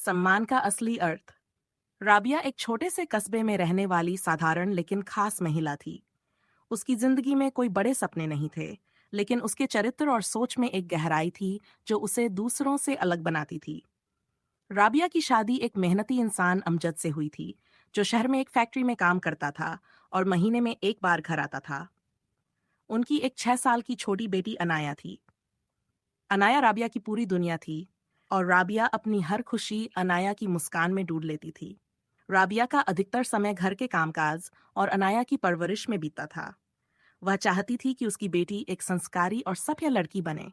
सम्मान का असली अर्थ। राबिया एक छोटे से कस्बे में रहने वाली साधारण लेकिन खास महिला थी। उसकी जिंदगी में कोई बड़े सपने नहीं थे, लेकिन उसके चरित्र और सोच में एक गहराई थी जो उसे दूसरों से अलग बनाती थी। राबिया की शादी एक मेहनती इंसान अमजद से हुई थी, जो शहर में एक फैक्ट्री में काम करता था और महीने में एक बार घर आता था। उनकी एक 6 साल की छोटी बेटी अनाया थी। अनाया राबिया की पूरी दुनिया थी, और राबिया अपनी हर खुशी अनाया की मुस्कान में ढूंढ लेती थी। राबिया का अधिकतर समय घर के कामकाज और अनाया की परवरिश में बीतता था। वह चाहती थी कि उसकी बेटी एक संस्कारी और सभ्य लड़की बने।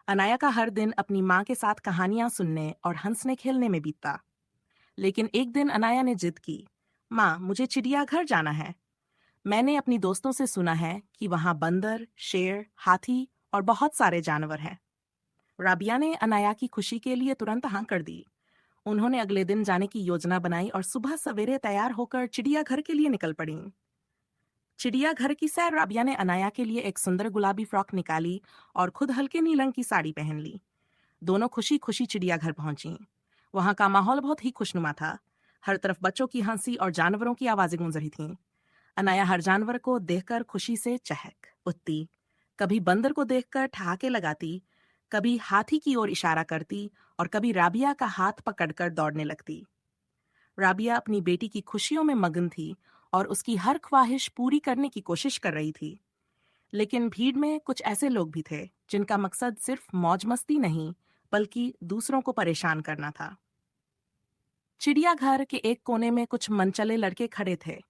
अनाया का हर दिन अपनी माँ के साथ कहानियां सुनने और हंसने खेलने में बीतता। लेकिन एक दिन अनाया ने जिद की, माँ, मुझे चिड़ियाघर जाना है। मैंने अपनी दोस्तों से सुना है कि वहाँ बंदर, शेर, हाथी और बहुत सारे जानवर हैं। राबिया ने अनाया की खुशी के लिए तुरंत हाँ कर दी। उन्होंने अगले दिन जाने की योजना बनाई और सुबह सवेरे तैयार होकर चिड़ियाघर के लिए निकल पड़ी। चिड़ियाघर की सैर राबिया ने अनाया के लिए एक सुंदर गुलाबी फ्रॉक निकाली और खुद हल्के नीले रंग की साड़ी पहन ली। दोनों खुशी खुशी चिड़ियाघर पहुंची। वहां का माहौल बहुत ही खुशनुमा था। हर तरफ बच्चों की हंसी और जानवरों की आवाजें गूंज रही थीं। अनाया हर जानवर को देखकर खुशी से चहक उठती। कभी बंदर को देखकर ठहाके लगाती, कभी हाथी की ओर इशारा करती और कभी राबिया का हाथ पकड़कर दौड़ने लगती। राबिया अपनी बेटी की खुशियों में मगन थी और उसकी हर ख्वाहिश पूरी करने की कोशिश कर रही थी। लेकिन भीड़ में कुछ ऐसे लोग भी थे जिनका मकसद सिर्फ मौज मस्ती नहीं, बल्कि दूसरों को परेशान करना था। चिड़ियाघर के एक कोने में कुछ मनचले लड़के खड़े थे।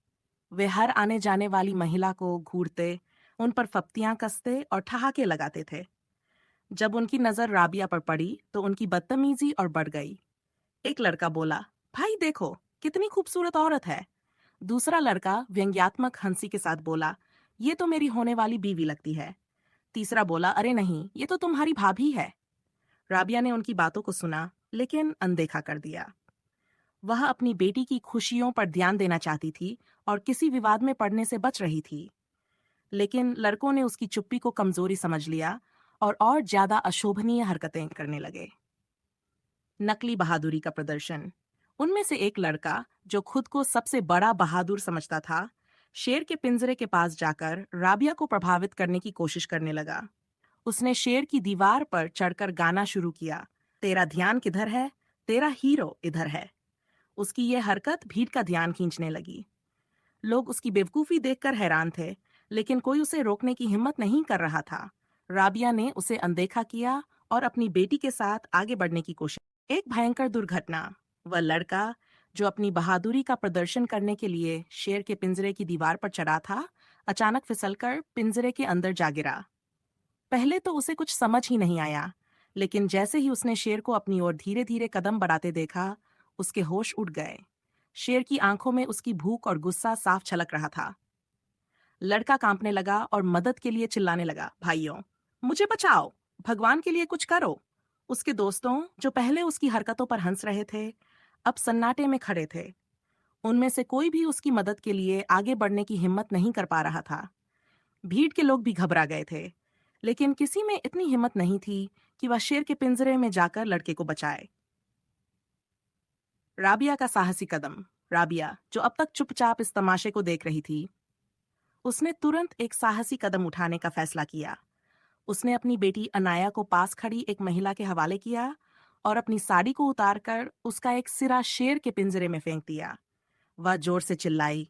वे हर आने जाने वाली महिला को घूरते, उन पर फप्तियां कसते और ठहाके लगाते थे। जब उनकी नजर राबिया पर पड़ी तो उनकी बदतमीजी और बढ़ गई। एक लड़का बोला, भाई देखो, कितनी खूबसूरत औरत है। दूसरा लड़का व्यंग्यात्मक हंसी के साथ बोला, ये तो मेरी होने वाली बीवी लगती है। तीसरा बोला, अरे नहीं, ये तो तुम्हारी भाभी है। राबिया ने उनकी बातों को सुना, लेकिन अनदेखा कर दिया। वह अपनी बेटी की खुशियों पर ध्यान देना चाहती थी और किसी विवाद में पड़ने से बच रही थी। लेकिन लड़कों ने उसकी चुप्पी को कमजोरी समझ लिया और ज्यादा अशोभनीय हरकतें करने लगे। नकली बहादुरी का प्रदर्शन। उनमें से एक लड़का, जो खुद को सबसे बड़ा बहादुर समझता था, शेर के पिंजरे के पास जाकर राबिया को प्रभावित करने की कोशिश करने लगा। उसने शेर की दीवार पर चढ़कर गाना शुरू किया, तेरा ध्यान किधर है, तेरा हीरो इधर है। उसकी यह हरकत भीड़ का ध्यान खींचने लगी। लोग उसकी बेवकूफी देखकर हैरान थे, लेकिन कोई उसे रोकने की हिम्मत नहीं कर रहा था। राबिया ने उसे अनदेखा किया और अपनी बेटी के साथ आगे बढ़ने की कोशिश। एक भयंकर दुर्घटना। वह लड़का, जो अपनी बहादुरी का प्रदर्शन करने के लिए शेर के पिंजरे की दीवार पर चढ़ा था, अचानक फिसलकर पिंजरे के अंदर जा गिरा। पहले तो उसे कुछ समझ ही नहीं आया, लेकिन जैसे ही उसने शेर को अपनी ओर धीरे धीरे कदम बढ़ाते देखा, उसके होश उड़ गए। शेर की आंखों में उसकी भूख और गुस्सा साफ झलक रहा था। लड़का कांपने लगा और मदद के लिए चिल्लाने लगा, भाइयों, मुझे बचाओ, भगवान के लिए कुछ करो। उसके दोस्तों, जो पहले उसकी हरकतों पर हंस रहे थे, अब सन्नाटे में खड़े थे। उनमें से कोई भी उसकी मदद के लिए आगे बढ़ने की हिम्मत नहीं कर पा रहा था। भीड़ के लोग भी घबरा गए थे, लेकिन किसी में इतनी हिम्मत नहीं थी कि वह शेर के पिंजरे में जाकर लड़के को बचाए। राबिया का साहसी कदम। राबिया, जो अब तक चुपचाप इस तमाशे को देख रही थी, उसने तुरंत एक साहसी कदम उठाने का फैसला किया। उसने अपनी बेटी अनाया को पास खड़ी एक महिला के हवाले किया और अपनी साड़ी को उतारकर उसका एक सिरा शेर के पिंजरे में फेंक दिया। वह जोर से चिल्लाई,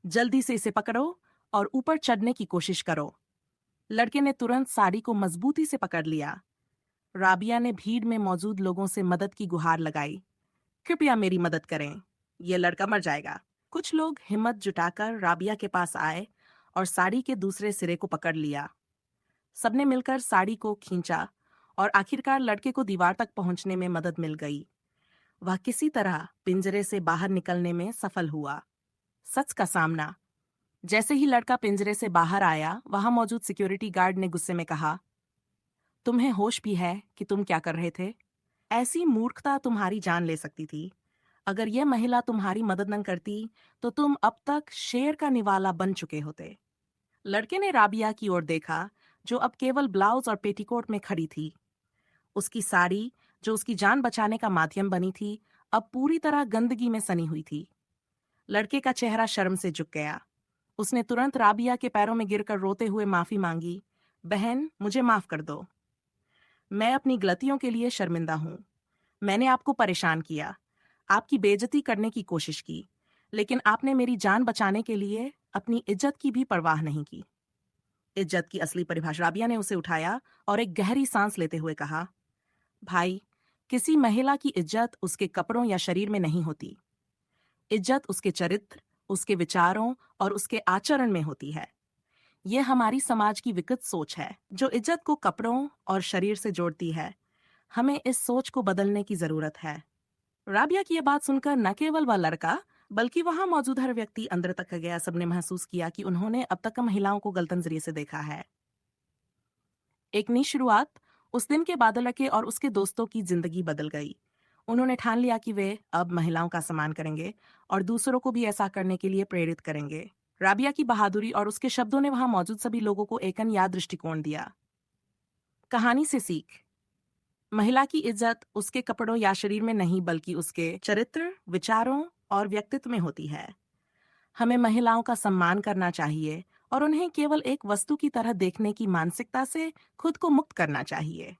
जल्दी से इसे पकड़ो और ऊपर चढ़ने की कोशिश करो। लड़के ने तुरंत साड़ी को मजबूती से पकड़ लिया। राबिया ने भीड़ में मौजूद लोगों से मदद की गुहार लगाई, कृपया मेरी मदद करें, यह लड़का मर जाएगा। कुछ लोग हिम्मत जुटाकर राबिया के पास आए और साड़ी के दूसरे सिरे को पकड़ लिया। सबने मिलकर साड़ी को खींचा और आखिरकार लड़के को दीवार तक पहुंचने में मदद मिल गई। वह किसी तरह पिंजरे से बाहर निकलने में सफल हुआ। सच का सामना। जैसे ही लड़का पिंजरे से बाहर आया, वहां मौजूद सिक्योरिटी गार्ड ने गुस्से में कहा, तुम्हें होश भी है कि तुम क्या कर रहे थे? ऐसी मूर्खता तुम्हारी जान ले सकती थी। अगर यह महिला तुम्हारी मदद न करती तो तुम अब तक शेर का निवाला बन चुके होते। लड़के ने राबिया की ओर देखा, जो अब केवल ब्लाउज और पेटीकोट में खड़ी थी। उसकी साड़ी, जो उसकी जान बचाने का माध्यम बनी थी, अब पूरी तरह गंदगी में सनी हुई थी। लड़के का चेहरा शर्म से झुक गया। उसने तुरंत राबिया के पैरों में गिरकर रोते हुए माफी मांगी। बहन, मुझे माफ कर दो। मैं अपनी गलतियों के लिए शर्मिंदा हूँ। मैंने आपको परेशान किया, आपकी बेइज्जती करने की कोशिश की, लेकिन आपने मेरी जान बचाने के लिए अपनी इज्जत की भी परवाह नहीं की। इज्जत की असली परिभाषा। राबिया ने उसे उठाया और एक गहरी सांस लेते हुए कहा, भाई, किसी महिला की इज्जत उसके कपड़ों या शरीर में नहीं होती। इज्जत उसके चरित्र, उसके विचारों और उसके आचरण में होती है। यह हमारी समाज की विकृत सोच है, जो इज्जत को कपड़ों और शरीर से जोड़ती है। हमें इस सोच को बदलने की जरूरत है। राबिया की यह बात सुनकर न केवल वह लड़का, बल्कि वहां मौजूद हर व्यक्ति अंदर तक गया। सबने महसूस किया कि उन्होंने अब तक महिलाओं को गलत नजरिए से देखा है। एक नई शुरुआत। उस दिन के बाद लड़के और उसके दोस्तों की जिंदगी बदल गई। उन्होंने ठान लिया कि वे अब महिलाओं का सम्मान करेंगे और दूसरों को भी ऐसा करने के लिए प्रेरित करेंगे। राबिया की बहादुरी और उसके शब्दों ने वहां मौजूद सभी लोगों को एक नया दृष्टिकोण दिया। कहानी से सीख। महिला की इज्जत उसके कपड़ों या शरीर में नहीं, बल्कि उसके चरित्र, विचारों और व्यक्तित्व में होती है। हमें महिलाओं का सम्मान करना चाहिए और उन्हें केवल एक वस्तु की तरह देखने की मानसिकता से खुद को मुक्त करना चाहिए।